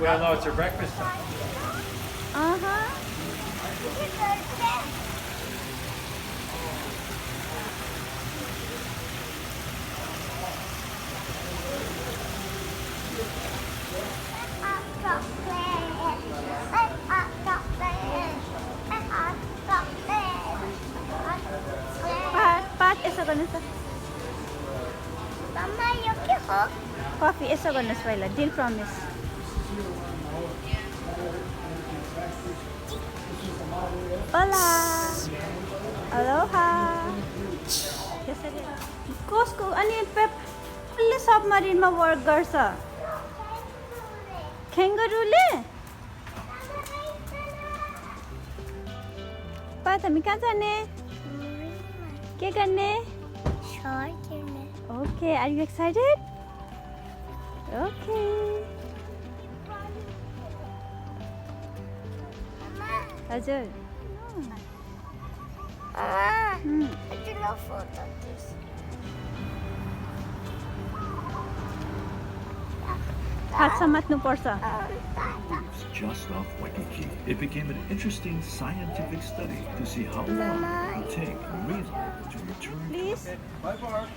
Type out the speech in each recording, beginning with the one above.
Well, no, it's her breakfast time. Uh-huh. Pat, isa ko na sa... Mama, you can hook. Coffee, isa ko na sa wala. Deal promise. Hola! Aloha! Costco, ano yun, Pep? Atlantis Submarine ma worker sa. Kangaroo le? Pat, hami kahan जाने? क्या करने? Short करने. Okay, are you excited? Okay. Mama, Hazard. Mama, Hmm. I do not photo this. Hat samat no porsa. Tata. Just off Waikiki, it became an interesting scientific study to see how long it would take Rila to return. Please. Bye, Bart.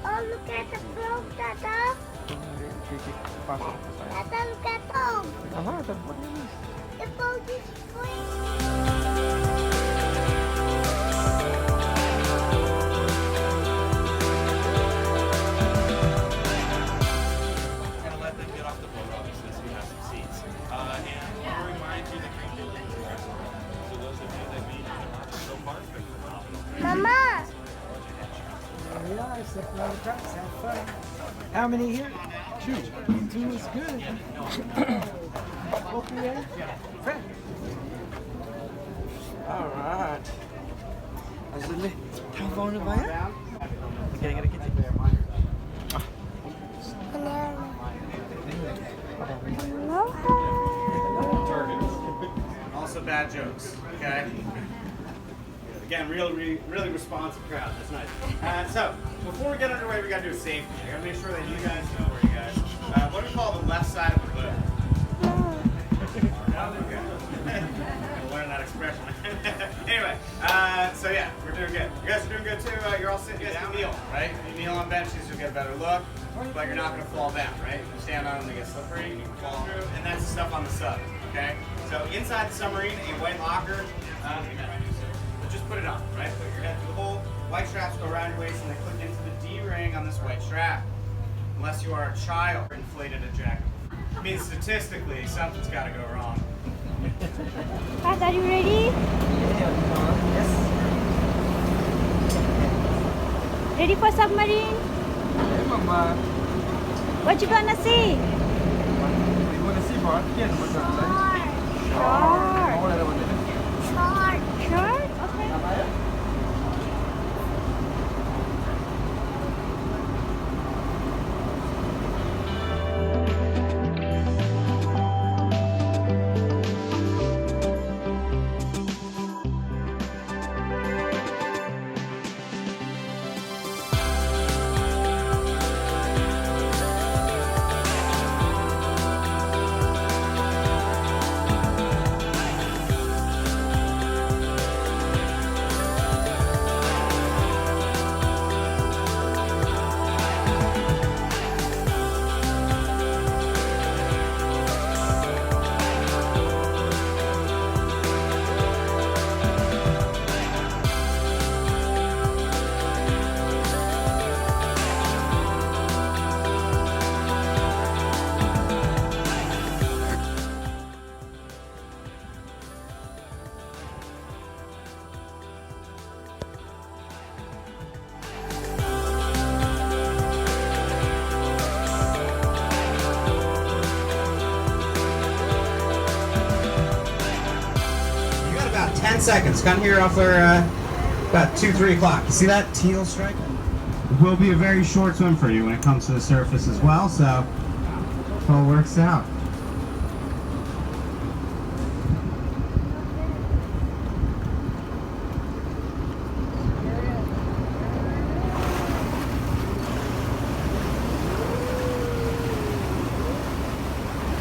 Oh, look at the frog, Tata. Tata, look at them. The boat is free. Gonna let them get off the boat, obviously, so you have some seats. And I'll remind you that you're doing it. So those of you that made it so far, it's been phenomenal. Mama, Yeah, it's a fun tracks. Have fun. How many here? Two. Two is good. Okay, Fred. All right. Azuli, how far are you? Okay, get it. Also bad jokes, okay? Again, really responsive crowd. That's nice. So, before we get underway, we gotta do a safety. I gotta make sure that you guys know where you guys. What do we call the left side of the boat? We'll learn that expression. Anyway, so yeah, we're doing good. You guys are doing good too. You're all sitting. You guys can kneel, right? If you kneel on benches, you'll get a better look. But you're not gonna fall down, right? If you stand on them, they get slippery. You can fall through, and that's the stuff on the sub. Okay. So inside the submarine, a white locker. But just put it on, right? Put your head through the hole. White straps go around your waist, and they click into the D-ring on this white strap. Unless you are a child, inflated ejaculator. I mean, statistically, something's got to go wrong. Pat, are you ready? Yes. Ready for submarine? Hey, Mama. What you gonna see? You want to see Bart? Yes. Shark. short. Shark? Okay. seconds. Come here off our about 2, 3 o'clock. You see that teal stripe? It will be a very short swim for you when it comes to the surface as well, so it all works out.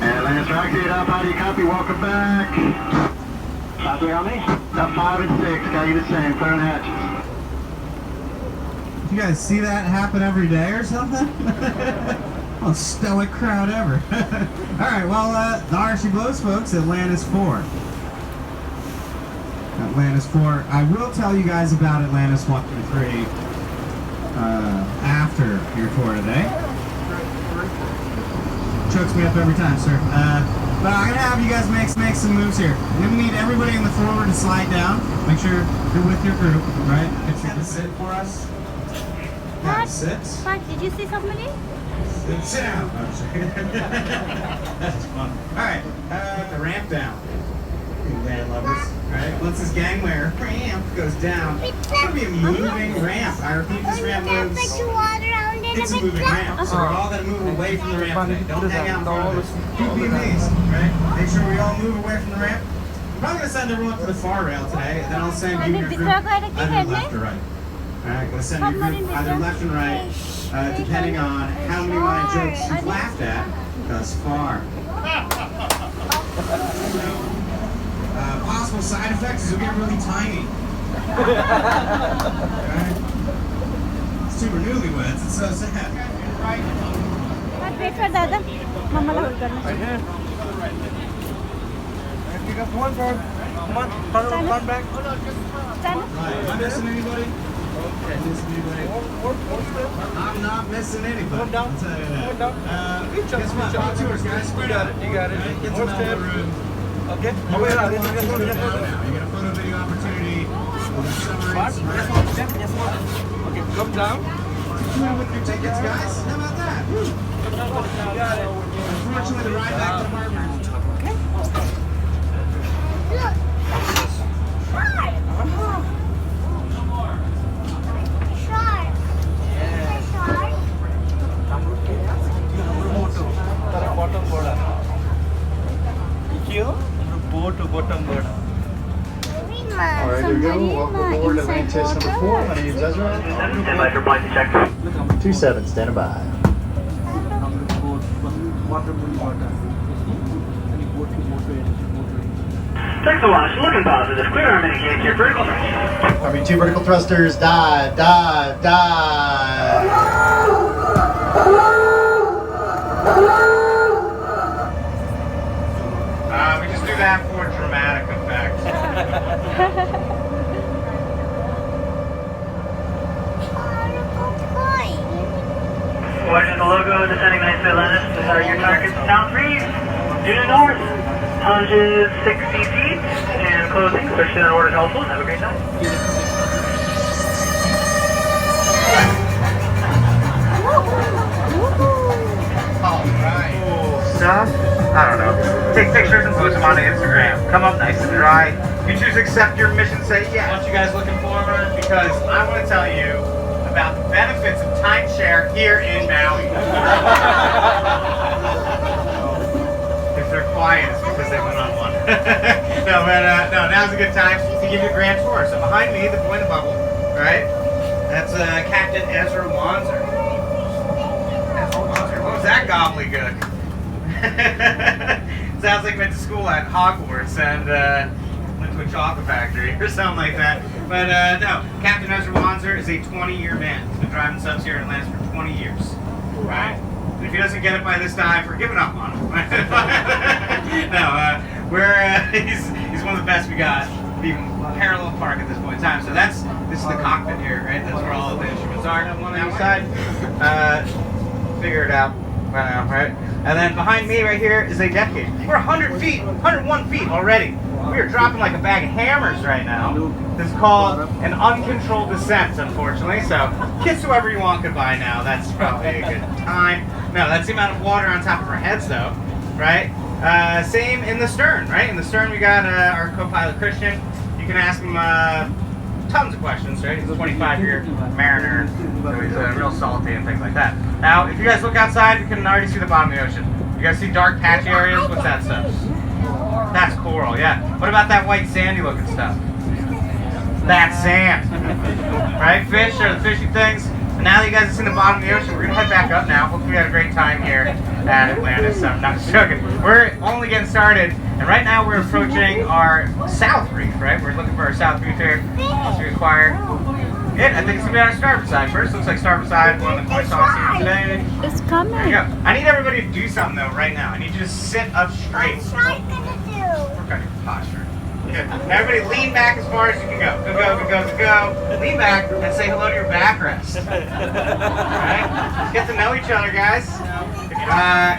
Atlantis Rocket, how do you copy? Welcome back. Copy on me? Up 5 and 6, got you the same, clearing hatches. You guys see that happen every day or something? Most stoic crowd ever. Alright, well, the RC Blows folks, Atlantis 4. Atlantis 4. I will tell you guys about Atlantis 1 through 3 after your tour today. Chokes me up every time, sir. But I'm gonna have you guys make some moves here. I'm gonna need everybody in the forward to slide down. Make sure you're with your group, right? It's gonna sit for us. Yeah, sit. Pat, did you see somebody? Sit down. That's fun. Alright, the ramp down. Land lovers. Alright, once this gangway ramp goes down, it's gonna be a moving ramp. I repeat, this ramp moves. It's a moving ramp, so we're all going to move away from the ramp today. Don't hang out in front of it. Keep being amazed, right? Make sure we all move away from the ramp. I'm probably going to send everyone to the far rail today, and then I'll send you your group either left or right. Alright, I'm going to send your group either left and right, depending on how many of my jokes you've laughed at thus far. Possible side effects is you'll get really tiny. Alright? Super newlyweds, it's so sad. Pat, wait for Dada. Mama la hold karna. Pick up one bird. Come on, turn back. Stand up. Right, am I missing anybody? Okay. Missing anybody? I'm not missing anybody. One down. I'll tell you that. One down. Guess what? Talk to us, guys. Spread out. You got it. Right, get some elbow room. Okay. You're going to get a photo video opportunity with the submarines. Okay, come down. With your tickets, guys. How about that? Unfortunately, the ride back to the harbor. Look. Shark. Shark. Bottom border. Here, bottom border. Alright, there we go. Welcome aboard Atlantis number 4. My name is Ezra. Stand by for flight check. 27, standing by. Thanks a lot. Looking positive. Clear our mini gauge here. Vertical thrust. Army 2 vertical thrusters. Dive, dive, dive. We just do that for dramatic effect. Watching the logo, descending nice to Atlantis. These are your targets. Down 3. Due to north. 160 feet. And closing. Push in order helpful. Have a great time. Alright. Stuff? I don't know. Take pictures and post them on Instagram. Come up nice and dry. You choose to accept your mission, say yes. I want you guys looking forward because I want to tell you about the benefits of timeshare here in Maui. If they're quiet, it's because they went on one. No, now's a good time to give you a grand tour. So behind me, the boy in the bubble, right? That's Captain Ezra Wanzer. What was that gobbledygook? Sounds like went to school at Hogwarts and went to a chocolate factory or something like that. But no, Captain Ezra Wanzer is a 20-year man. He's been driving subs here in Atlantis for 20 years. Right? And if he doesn't get it by this time, we're giving up on him. No, he's one of the best we got. Even parallel park at this point in time. So this is the cockpit here, right? That's where all of the instruments are. On the side, figure it out. Right? And then behind me right here is a deck gauge. We're 100 feet, 101 feet already. We are dropping like a bag of hammers right now. This is called an uncontrolled descent, unfortunately. So kiss whoever you want goodbye now. That's probably a good time. No, that's the amount of water on top of our heads though, right? Same in the stern, right? In the stern we got our co-pilot Christian. You can ask him tons of questions, right? He's a 25-year mariner, so he's real salty and things like that. Now, if you guys look outside, you can already see the bottom of the ocean. You guys see dark patchy areas? What's that stuff? That's coral, yeah. What about that white sandy looking stuff? That's sand. Right? Fish are the fishy things. And now that you guys have seen the bottom of the ocean, we're going to head back up now. Hopefully we had a great time here at Atlantis. I'm not joking. We're only getting started. And right now we're approaching our south reef, right? We're looking for our south reef here. Once we acquire it, I think it's going to be on our starboard side first. Looks like starboard side, one of the coin toss here today. It's coming. There you go. I need everybody to do something though right now. I need you to sit up straight. What's shark gonna do? Work on your posture. Good. Everybody lean back as far as you can go. Go, go, go, go, go. Lean back and say hello to your backrest. Alright? Get to know each other, guys.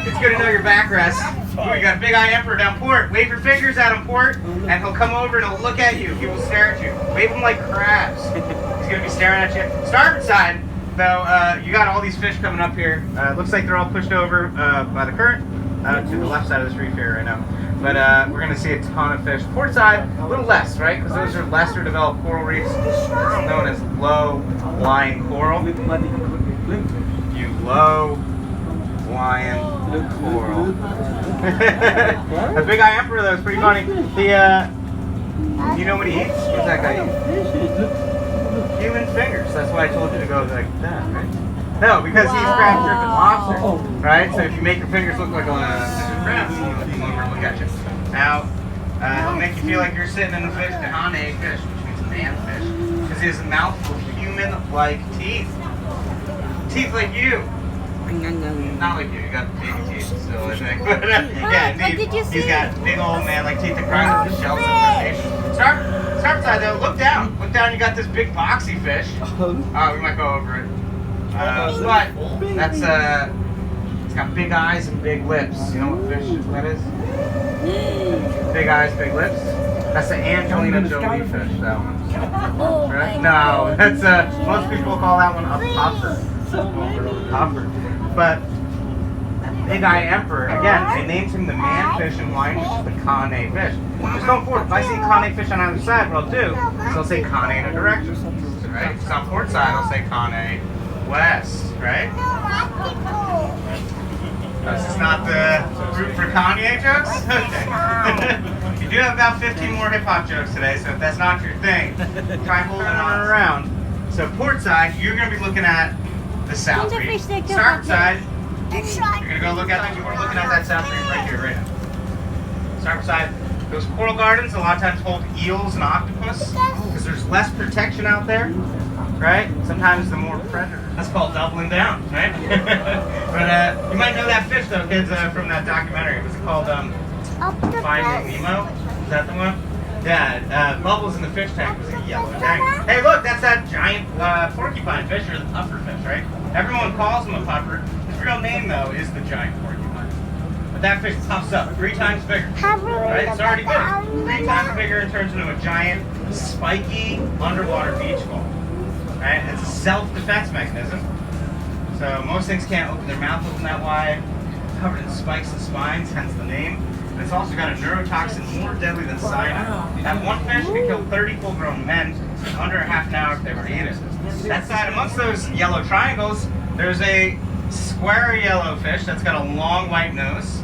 It's good to know your backrest. Ooh, we got Big Eye Emperor down port. Wave your fingers at him, port, and he'll come over and he'll look at you. He will stare at you. Wave him like crabs. He's going to be staring at you. Starboard side, though, you got all these fish coming up here. Looks like they're all pushed over by the current to the left side of this reef here right now. But we're going to see a ton of fish. Port side, a little less, right? Because those are lesser developed coral reefs. It's known as low-lying coral. You low-lying coral. The Big Eye Emperor, though, is pretty funny. You know what he eats? What's that guy eat? Human fingers. That's why I told you to go like that, right? No, because he's crab, shrimp, and lobster, right? So if you make your fingers look like a crab, he'll come over and look at you. Now, he'll make you feel like you're sitting in a fish, the Hane fish, which means man fish, because he has a mouth full of human-like teeth. Teeth like you. Not like you got baby teeth still, I think. But yeah, indeed, he's got big old man-like teeth that grind with the shells and crustaceans. Start side though, look down. Look down, you got this big boxy fish. We might go over it. But that's it's got big eyes and big lips. You know what fish that is? Big eyes, big lips. That's the Angelina Jolie fish. That one. Right? No, that's most people call that one a puffer. Puffer. But Big Eye Emperor, again, they named him the man fish in Hawaiian, which is the Kane fish. Just going forward, if I see Kane fish on either side, what I'll do is I'll say Kane in a direction. Right? If it's on port side, I'll say Kane west, right? This is not the route for Kanye jokes? Okay. You do have about 15 more hip-hop jokes today, so if that's not your thing, try holding on around. So port side, you're going to be looking at the south reef. Starboard side, you're going to go look at, you were looking at that south reef right here, right now. Starboard side, those coral gardens a lot of times hold eels and octopus, because there's less protection out there. Right? Sometimes the more predator. That's called doubling down, right? But you might know that fish though, kids, from that documentary. Was it called Finding Nemo? Is that the one? Yeah, Bubbles in the fish tank was a yellow tank. Hey look, that's that giant porcupine fish, or the puffer fish, right? Everyone calls him a puffer. His real name though is the giant porcupine. But that fish puffs up 3 times bigger. Right? It's already big. 3 times bigger and turns into a giant, spiky, underwater beach ball. Right? It's a self-defense mechanism. So most things can't open their mouth open that wide, covered in spikes and spines, hence the name. And it's also got a neurotoxin more deadly than cyanide. That one fish could kill 30 full-grown men in under a half an hour if they were to eat it. That side, amongst those yellow triangles, there's a square yellow fish that's got a long white nose.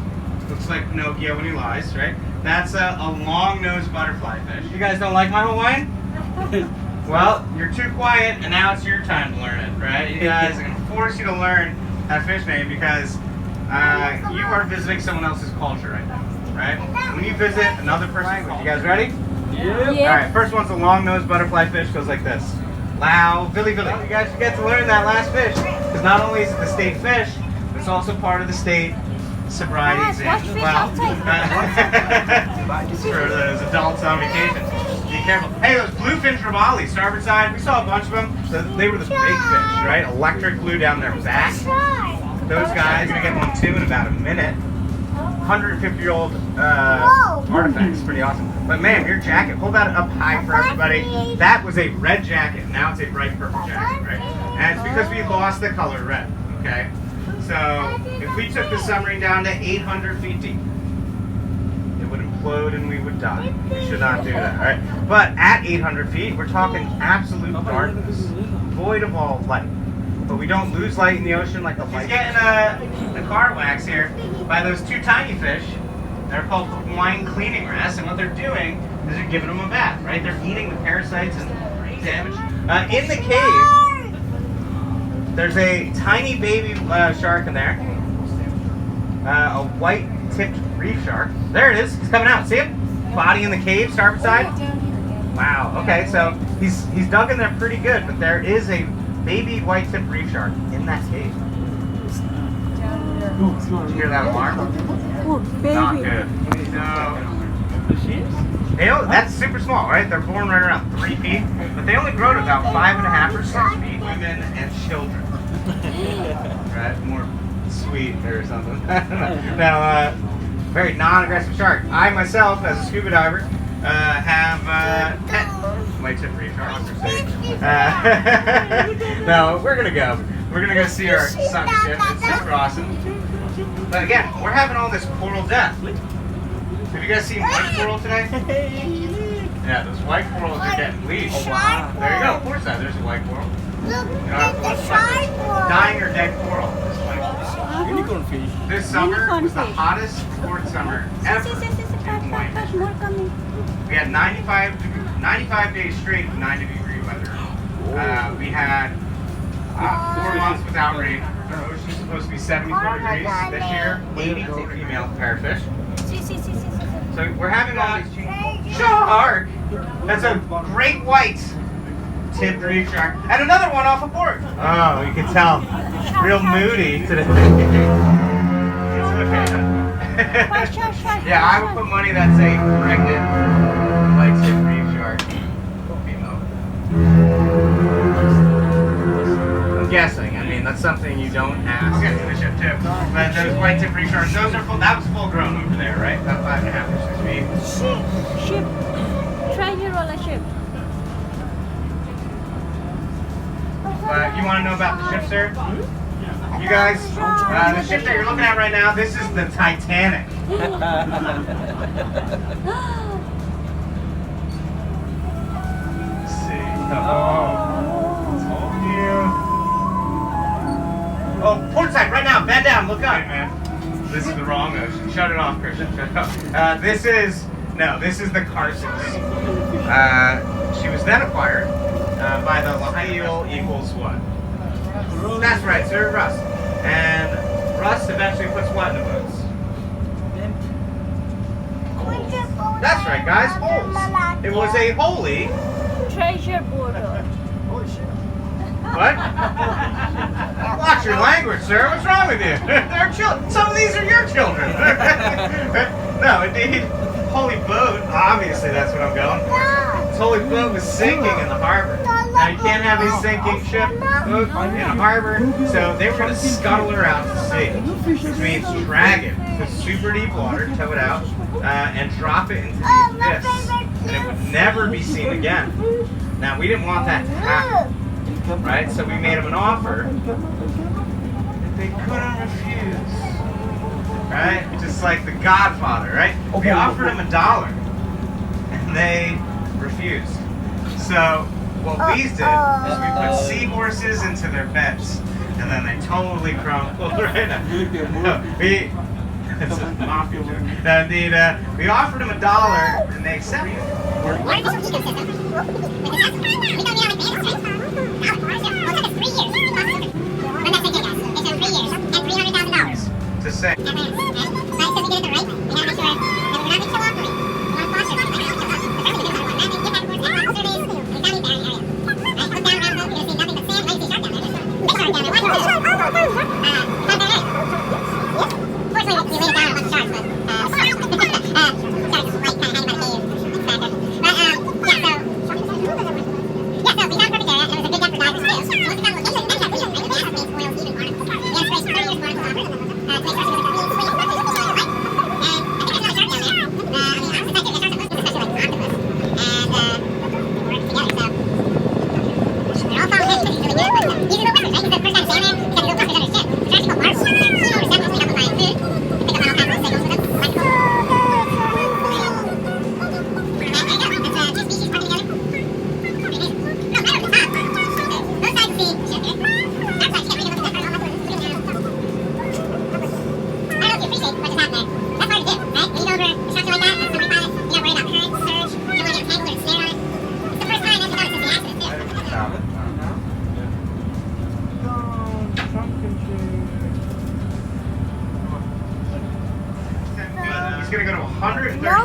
Looks like Pinocchio when he lies, right? That's a long-nosed butterfly fish. You guys don't like my Hawaiian? Well, you're too quiet, and now it's your time to learn it, right? You guys are going to force you to learn that fish name because you are visiting someone else's culture right now, right? When you visit another person's culture, you guys ready? Yeah. All right, first one's a long-nosed butterfly fish, goes like this. Lao, Billy Billy. You guys get to learn that last fish because not only is it the state fish, but it's also part of the state sobriety exam as well. For those adults on vacation. Be careful. Hey, those bluefin trevally, starboard side, we saw a bunch of them. They were the big fish, right? Electric blue down their back. Those guys are going to get one too in about a minute. 150-year-old artifacts. Pretty awesome. But ma'am, your jacket, hold that up high for everybody. That was a red jacket. Now it's a bright purple jacket, right? And it's because we lost the color red, okay? So if we took the submarine down to 800 feet deep, it wouldn't implode and we would die. We should not do that, right? But at 800 feet, we're talking absolute darkness, void of all light. But we don't lose light in the ocean like the light. He's getting the car wax here by those two tiny fish. They're called Hawaiian cleaning wrasse, and what they're doing is they're giving them a bath, right? They're eating the parasites and damage. In the cave, there's a tiny baby shark in there. A white-tipped reef shark. There it is. He's coming out. See him? Body in the cave, starboard side. Wow. Okay, so he's dug in there pretty good, but there is a baby white-tipped reef shark in that cave. Did you hear that alarm? Oh, baby. Not good. So, that's super small, right? They're born right around 3 feet, but they only grow to about 5.5 or 6 feet. Women and children. Right? More sweet or something. Now, very non-aggressive shark. I myself, as a scuba diver, have pet white-tip reef sharks. No, we're gonna go. We're gonna go see our sunk ship. It's super awesome. But again, we're having all this coral death. Have you guys seen white coral today? Yeah, those white corals are getting bleached. Oh, wow. There you go, poolside. There's a white coral. Look, You don't have to look separate. Dying or dead coral. This white coral. Unicorn fish. This summer was the Unicorn fish. hottest fourth summer ever. More coming. We had 95 days straight of 90-degree weather. We had 4 months without rain. Our ocean's supposed to be 74 degrees this year. 80 female parrotfish. So we're having all these changes. Shark! That's a great white tipped reef shark. And another one off a board. Oh, you can tell. Real moody today. It's okay. Yeah, I would put money that's a pregnant white tipped reef shark. Female. I'm guessing. I mean, that's something you don't ask. I'll get to the ship too. But those white tipped reef sharks, those are full. That was full grown over there, right? About 5.5 or 6 feet. Ship. Try your roller ship. But you want to know about the ship, sir? You guys, the ship that you're looking at right now, this is the Titanic. Let's see. Oh, port side, right now, bend down, look up. Hey, man. This is the wrong ocean. Shut it off, Christian. Shut it off. This is the Carsons. She was then acquired by the Lahail equals what? That's right, sir, rust. And rust eventually puts what in the boats? Holes. That's right, guys, holes. It was a holy... Treasure border. What? Watch your language, sir. What's wrong with you? They're children. Some of these are your children. No, indeed. Holy boat. Obviously, that's what I'm going for. This holy boat was sinking in the harbor. Now, you can't have a sinking ship boat in a harbor, so they were going to scuttle her out to sea. Which means drag it to super deep water, tow it out, and drop it into the abyss. And it would never be seen again. Now, we didn't want that to happen. Right? So we made them an offer that they couldn't refuse. Right? Just like the Godfather, right? We offered them $1 and they refused. So what we did is we put seahorses into their beds and then they totally crumbled right now. It's a mafia joke. No, indeed, we offered them $1 and they accepted it. To say.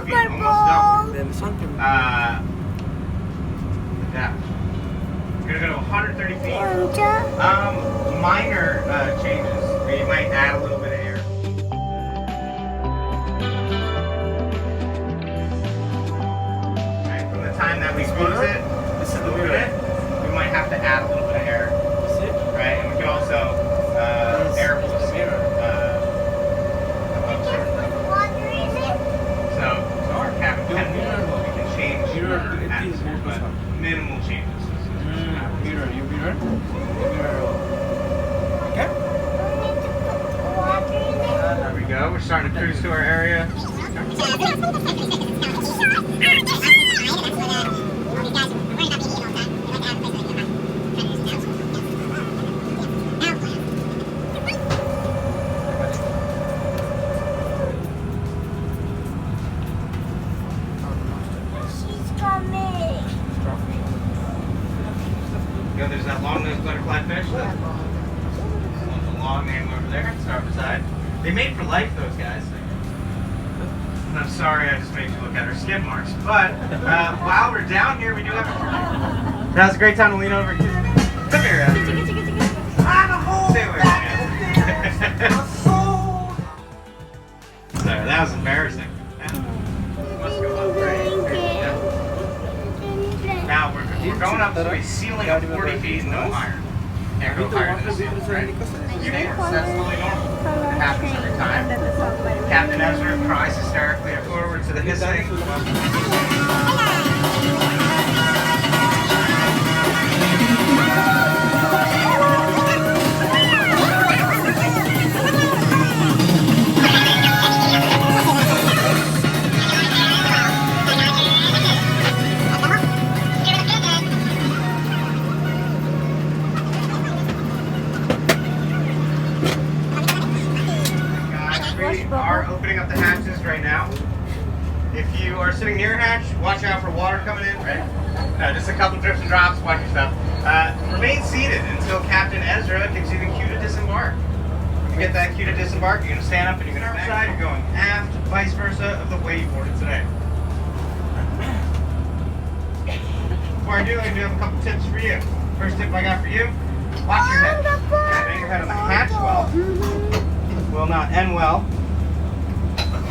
feet, almost double. The depth. We're gonna go to 130 feet. Minor changes. We might add a little bit of air. Right, from the time that we close it, this is the unit. We might have to add a little bit of air. Right, and we can also air boost. So our cabin can we can change atmosphere, but minimal changes. Okay. There we go. We're starting to cruise to our area. You know, there's that long-nosed butterfly fish. That's the long name over there. Start beside. They made for life, those guys. And I'm sorry, I just made you look at our skid marks. But while we're down here, we do have a. Now's a great time to lean over. Come here, Stay away from me. Sorry, that was embarrassing. Must go up, right? Yeah. Now we're going up to a ceiling of 40 feet, no higher. Can't go higher than the ceiling, right? That's totally normal. It happens every time. Captain Ezra cries hysterically forward to the hissing. We are opening up the hatches right now. If you are sitting near a hatch, watch out for water coming in, right? Just a couple drips and drops, watch your stuff. Remain seated until Captain Ezra gives you the cue to disembark. When you get that cue to disembark, you're going to stand up and you're going to side, you're going aft, vice versa of the way you boarded today. Before I do have a couple tips for you. First tip I got for you, watch your head. Bang your head on the hatch well. Will not end well.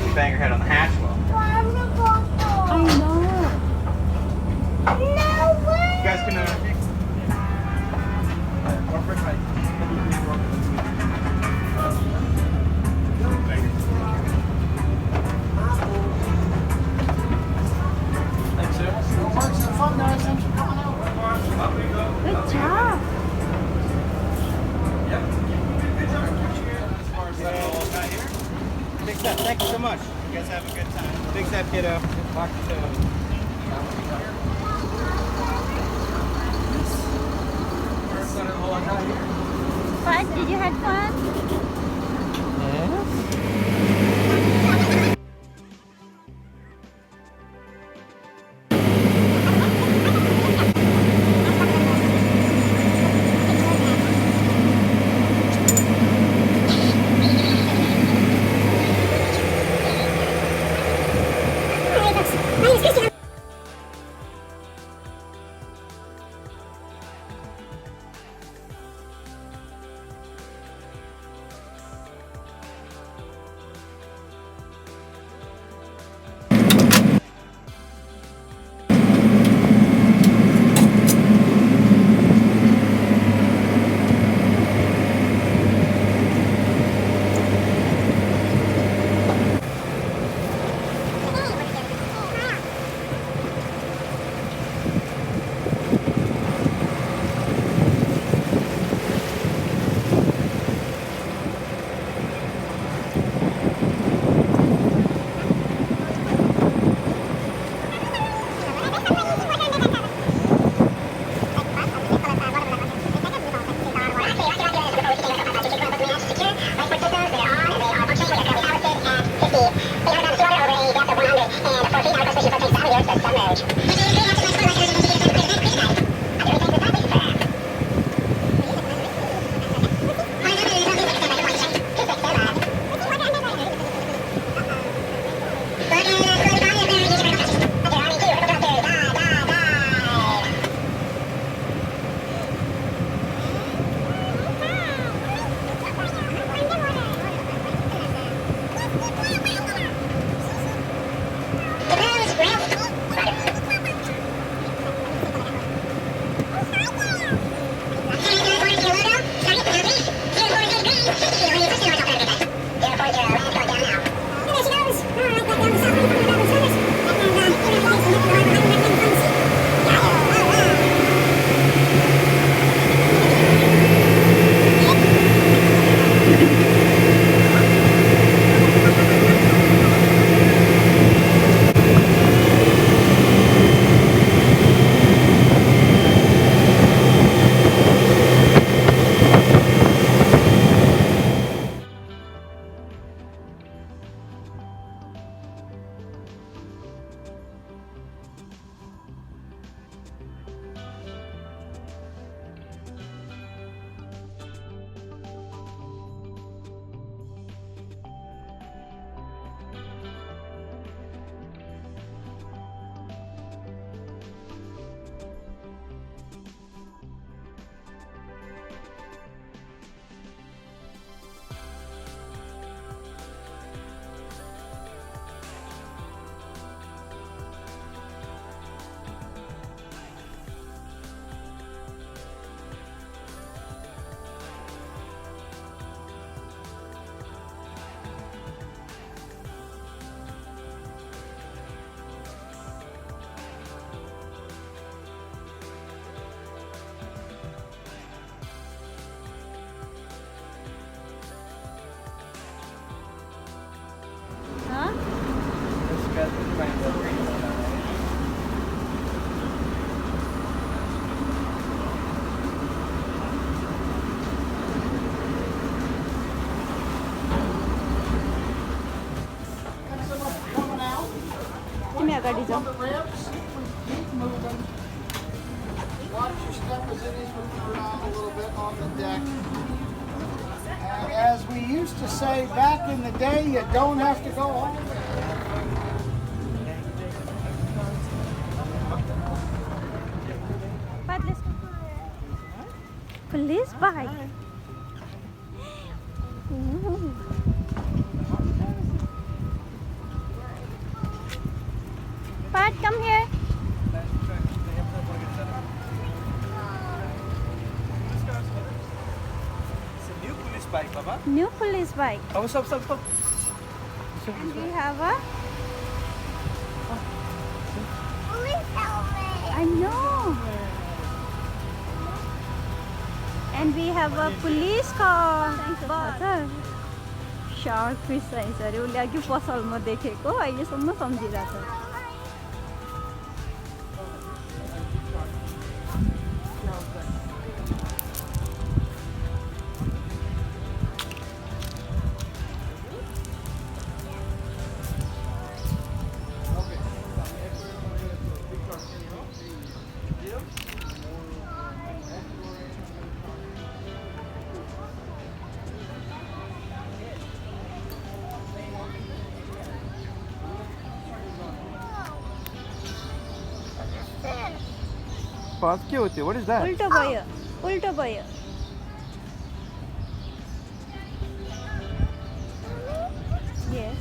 You bang your head on the hatch well. I know. You guys can Thanks, sir. Works and fun, guys. Thanks for coming out. Good job. Big step. Thank you so much. You guys have a good time. Big step, kiddo. Fun? Did you have fun? अगाडि जाउँ ramps, keep moving. Watch your step as it is moving around a little bit on the deck. And as we used to say back in the day, you don't have to go all the way. Pat, let's go. Police bike. Ooh. Pat, come here. It's a new police bike, Baba. New police bike. Oh, stop. And we have a... Police helmet. I know. And we have a police car. Sir. Shark fish चाहिन्छ अरे उसले अघि पसलमा देखेको अहिलेसम्म सम्झिरहेको छ What is that? उल्टो भयो उल्टो भयो Yes.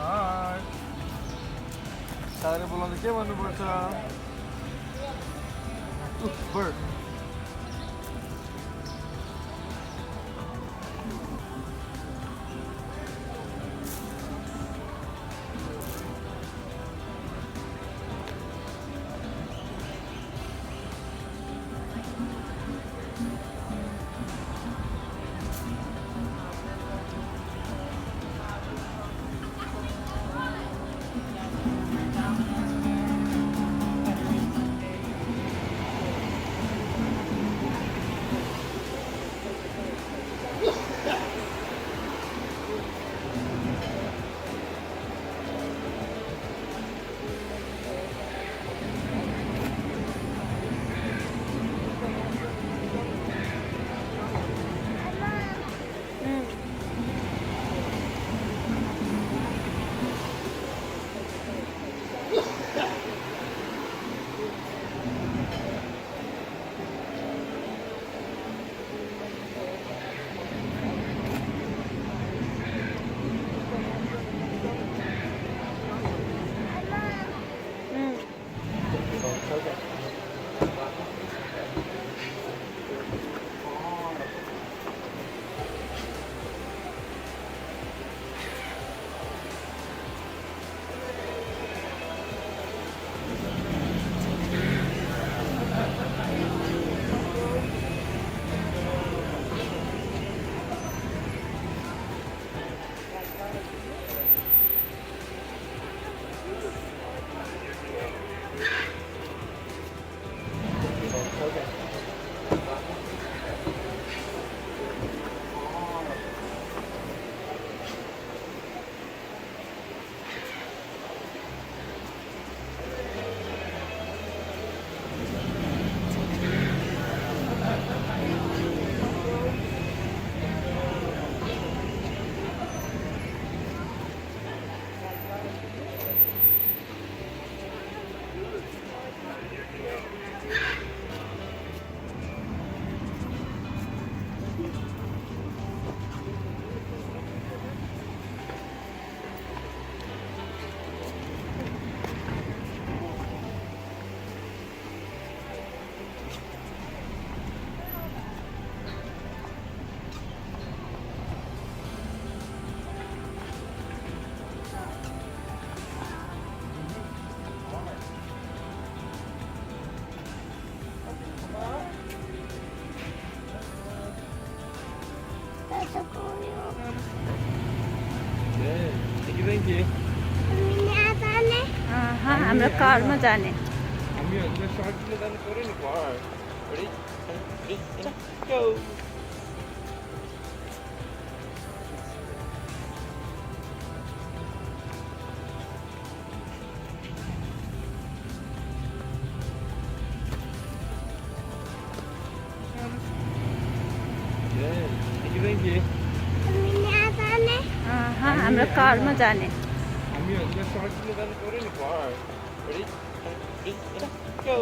Hi. Saudara बोलाउँदा के भन्नुपर्छ? Bird. you, thank you. हाँ हाम्रो कारमा जाने हामी हजुर सर्ट लिन जानु पर्यो नि घर रेडी गो Thank you. हाँ हाम्रो कारमा जाने हामी हजुर सर्ट लिन जानु पर्यो नि घर ready go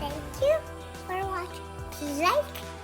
Thank you for watching. Like,